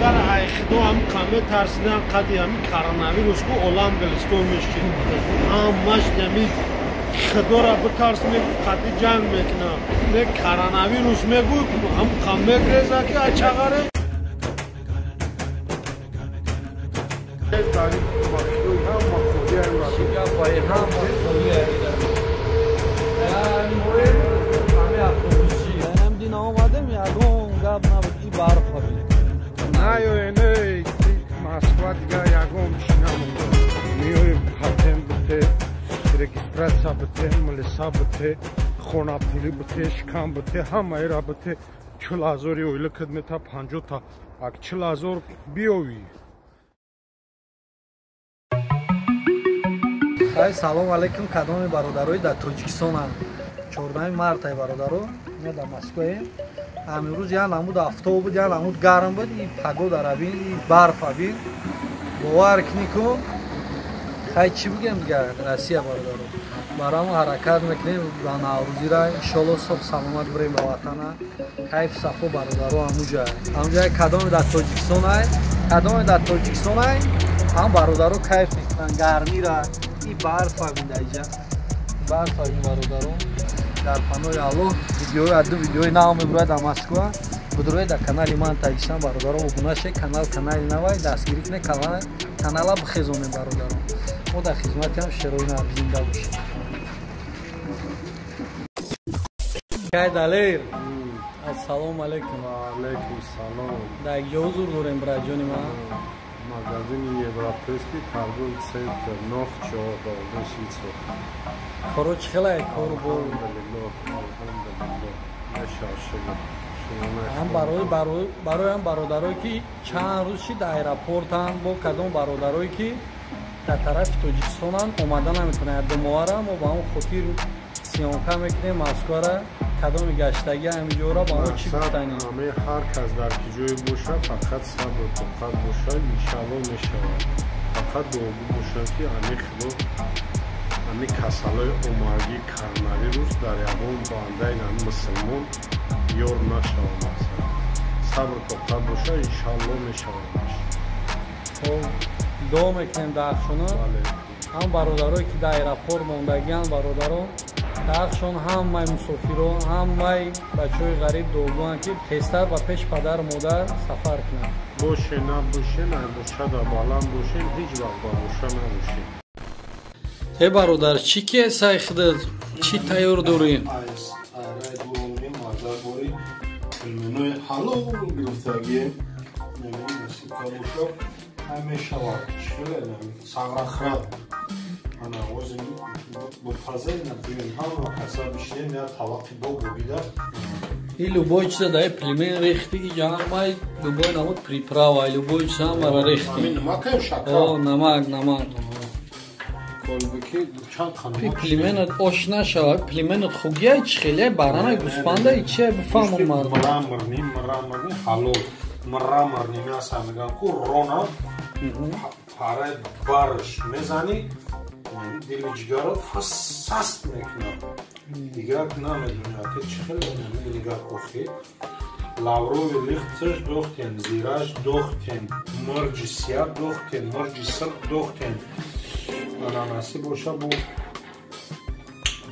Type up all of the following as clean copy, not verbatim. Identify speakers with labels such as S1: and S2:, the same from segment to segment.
S1: اگر ایخدو هم کمی ترسیدن قدی همی کارناویروس کو اولام گلستون میشید همش نمید خدا را بترس میگو قدی جنگ میکنه نه کارناویروس میگو هم کمی گریزه که اچاقاره داری مخلوی هم مخلوی هم
S2: شیگا پای هم مخلوی همه افروشی هم دین آمدم یادون گب نبود ای برف بید
S1: نه نه Moskva دیگه یکم شنم میایم خاتم بته رجیستراسیا بته ملسا بته خونابتیلی بته شکام بته همه را بته چلازوری اویل خدمتا 50 تا اک چلازور بیوی
S2: خیلی سلام علیکم کدام برادرای در تاجیکستان هم 14 مارت برادرو ما در مسکو امروز یا نمود آفتاب بود یا نمود گرم بود این پگودا را بین این برف بین باور کنیم خیلی چی بگم دیگه روسیه برادرو برام حرکت میکنیم با نوروزی را ان شاء الله صبح سلامت بریم به وطن کیف صفو برادرو همونجا کدام در تاجیکستان های کدام در تاجیکستان های هم برادرو کیف میکنن گرمی را این برف بین اینجا برف بین برادرو در پناه الله ویدیوی نام میبرد در مسکو بدروی در کانال من تاجیکستان برادرم ابونه شه کانال نوای دستگیری کنه کانال بخیزونه برادرم ما در خدمت هم شروع زنده باشیم کی دلیر السلام علیکم
S1: و علیکم السلام
S2: در اینجا حضور داریم برای جان ما
S1: مغازین یوروپیسکی ترگل سیت 9
S2: کارو چخلای کارو بول برای هم برادرایی که چند روز شد در ایرپورت هم با کدام برادرایی که در طرف تاجیکستان هم اومدن نمیکنه دو ماه ما با هم خطیر سیانکه میکنیم مسکو را کدام گشتگی همینجا را با هم چی بستنیم
S1: همه هر کس در کجای باشه فقط صبر و طاقت باشه انشالله میشود فقط دوگو باشه که امی کسالای عمرگی کارناویروس در یابان بانده این مسلمان یور نشود صبر و طاقت باشه انشالله میشود
S2: دو میکنیم درخشونه هم برادرایی که در ایرپورت موندگیان برادران درخشون هم مای مسافرو هم مای بچهای غریب دوگوان که تستر و پیش پدر و مادر سفر کنن
S1: باشه نباشه نباشه در بالام باشه هیچ وقت باشه نباشه
S2: ای برادر چی که سایخده چی تیار داریم؟
S1: آره دورونیم مادر باری منوی حلو گرفتگی نمیدونستی کابوشو همیشه وقت چیله سنگرا خرد انا وزن بفضل نبودیم هم و حسابش نمیاد طلاقی دو ببیده
S2: این لوبای چیزا دای پلیمین ریختی که جانم مای لوبای نمود پریپراو های لوبای چیزا هم برا ریختی
S1: همین نمک هم شکر
S2: نمک
S1: کلبکی چند خانم
S2: پلیمین آشنا شود پلیمین خوگی های چی خیلی برانه گوسپنده ای چیه بفهمون مردم
S1: مرامرنی حلو مرامرنی میاسا میگن که رونا پاره بارش میزنی دل جگرات فسست میکنه دیگر نمیدونه که چه خیلی نمیدونه دیگر کوخی لاوروی لیختش دوختین زیراش دوختین مرج سیاه دوختین مرج سرق دوختین اناناسی باشه بو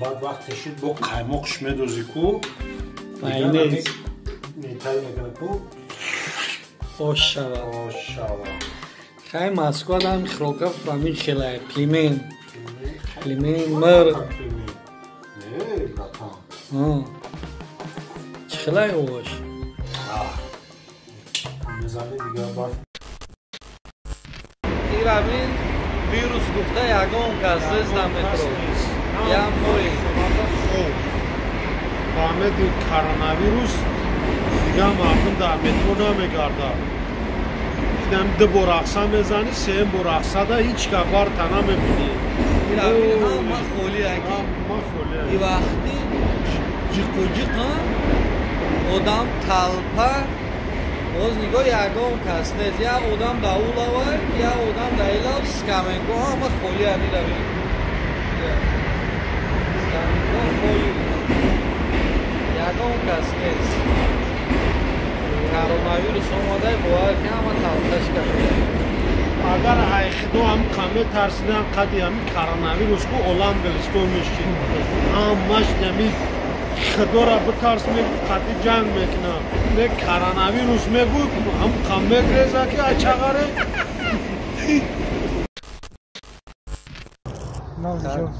S1: بعد وقتی شد بو قیمقش میدوزی کو
S2: اینیز
S1: میتایی میکنه کو
S2: خوش شود خیلی مسکو هم خروکه فرامین خیلی پلیمین مر چه خیلی اوش
S1: میزنی دیگه بار
S2: این رامین ویروس گفته یکم کسیز نمیترو یا موی
S1: همه دی کارناویروس دیگه مردم در مترو نمیگرده دیدم دو براقصه میزنی سه براقصه ده هیچ کبار تنه میبینی
S2: این رامین هم ما خولی هنگی این وقتی جیق آدم تلپه باز نگاه یکم کس نیست یا آدم داولاوه یا آدم دایلاو سکامنگو همه خولی همی روی سکامنگو خولی یکم کس نیست کاروناویروس اومده باید که همه
S1: تو هم کمی ترسیدن قدی هم کرونا کو اولام گلستو میشی همش نمی خدا را بترس می قدی جنگ میکنه نه کرونا میگو هم کمی گریزا که اچاغاره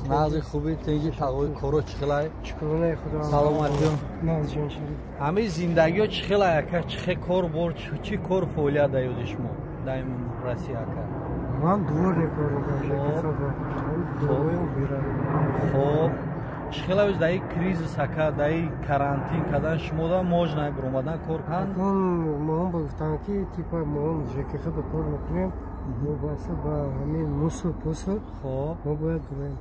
S2: نازی خوبی تیجی تقوی کرو چخلای
S3: چکونه خدا
S2: سلامتی
S3: نازی جان شریف
S2: همه زندگی ها چخلای که چخه کار بر چی کار فعالیت دایودش ما دایم روسیه که
S3: من دور کارم
S2: خب چخلای از دای کریزیس که دای карантин کردن شما دا موج نگرومدن کار کن
S3: ما هم گفتن که تیپا ما هم جکی خود کار میکنیم ما باید با همین موسو پوسو
S2: خب
S3: ما باید دویم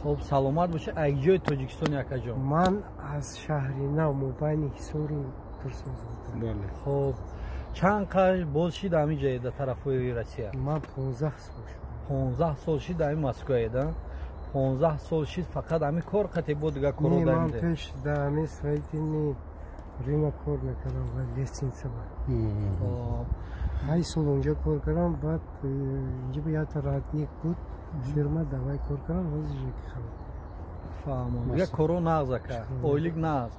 S3: کار
S2: خب سلامت باشه ای جای تاجیکستان یکا جا
S3: من از شهری نو مبانی حسوری ترسوز بودم
S2: خب چند قرار باز شید همین جایی در طرف روسیه
S3: من 15 سال شد
S2: 15 سال شید همین مسکو ده 15 سال شید فقط همین کار قطعی بود دیگه کارو
S3: من
S2: داریم
S3: پیش در همین سایتینی ریما کار میکردم و لیسینسه بود 8 سال اونجا کار کردم بعد اینجا بیاد رادنیک بود فیرما دوای کار کردم و از جکی خواهد
S2: فهمم یک کارو نغزه که اویلیگ نغز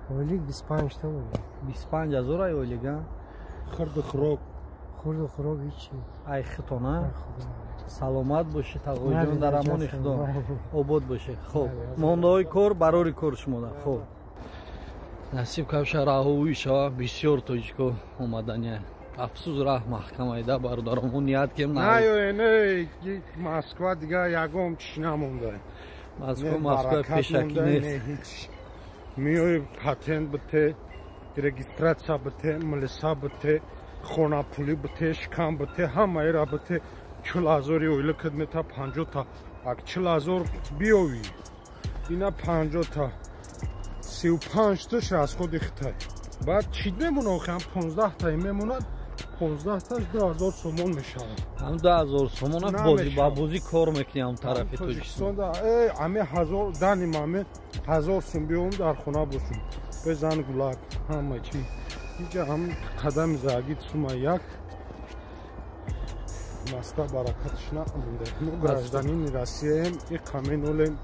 S3: اویلیگ 25 تا بود
S2: 25,000 ای اویلیگ
S1: خرد خروک
S3: هیچی
S2: ای خطانه سلامت باشه تقوی جان در امان خدا آباد باشه خب مانده های کار برای کار شما ده خب نصیب کفش راهوی شا بسیار توجیکو اومدنیه افسوس راه محکمه ایده برادرمون نیت کم
S1: نه مسکو دیگه یکم چیش نمونده
S2: مسکو پیشکی نیست
S1: میای پاتنت بته رجیستراسیا بته ملسا بته خونه پولی بته شکم بته همه را بته 40,000 اویل خدمت 50 تا اگه 40,000 بیوی اینا 50 تا 35 تاش از خود اختای بعد چی نمونه خم 15 تا میمونه 15 تاش 2000 سومون میشه
S2: هم 2000 سومون بازی کار میکنیم طرف توجیکستان
S1: همه 1000 دانی همه 1000 سوم بیوم در خونه باشم بزن گلاب همه چی اینجا هم قدم زاگید سوما یک مستا برکتش نمونده نو گражданин России این کامین اولم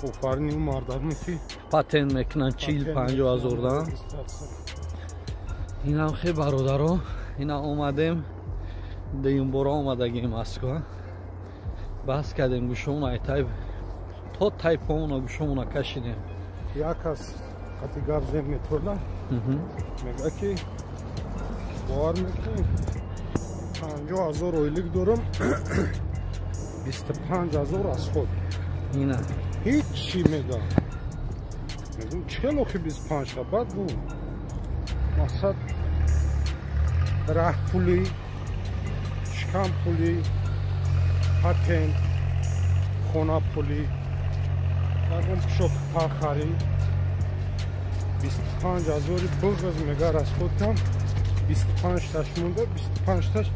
S1: اوفرنی مردم کی
S2: پاتن میکنن 40-50,000 دا این هم خیلی برادرها اینا اومدیم دیم برا اومدگیم مسکو بس کردیم گوشمون ای تایپ تا تایپ همون گوشمون کشیدیم
S1: یک از قطعی گفزه میتوردن میگه که باور میکنیم 50,000 اویلیگ دارم 25,000 از خود
S2: اینا
S1: هیچی میگم میگم چه که 25 تا بعد بود مقصد راه پولی شکم پولی پاتنت خونه پولی اون شوک پاخاری 25,000 بغض میگه از خودم 25 تاش مونده 25 تاش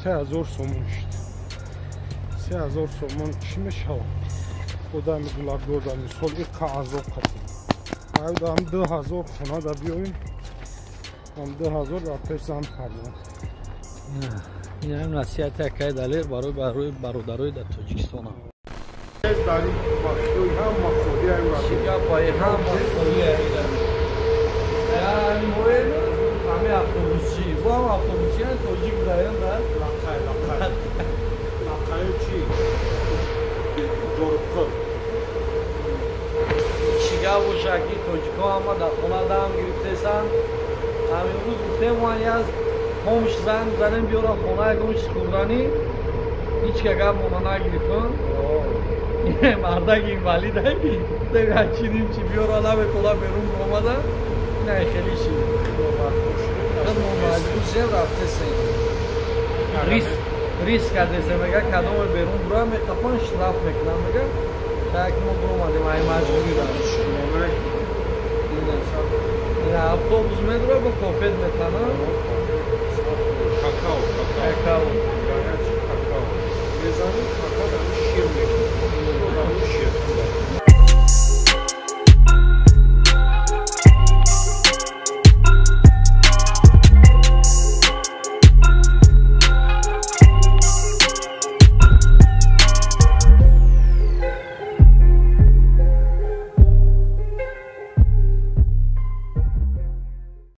S1: 3,000 سومون شد 3,000 سومون چی میشه خدا میگولا گودا میسول این کازو قطعی باید هم 2,000 خونه دا بیاییم هم 2,000 دا پیش زن پردن
S2: این هم نصیحت اکای دلیر برای برادرای در تاجیکستان هم
S1: داری مخصوی هم مخصوی هم
S2: شیگا پای هم مخصوی هم یعنی موین همه افطوبوسچی با هم افطوبوسچی هم تاجیک داریم در
S1: لقای چی؟ دورکر
S2: شیگا و شکی تاجیکا هم در خونه دام گرفته سن همین روز گفته موانی از همش زنم بیارم خونه اگه سکوردانی هیچ که گم مونا نگرفتن مردک این ولی دهی دیگه چیدیم چی بیار لبه تولا بیرون آمدن نه خیلی شید خیلی مجبور شد رفته سید ریس کرده سید میگه کدام بیرون برای میقفان شرف میکنم میگه شاید که ما برو مادیم های مجبوری دارم این اتوبوس میدره با کافت میتنم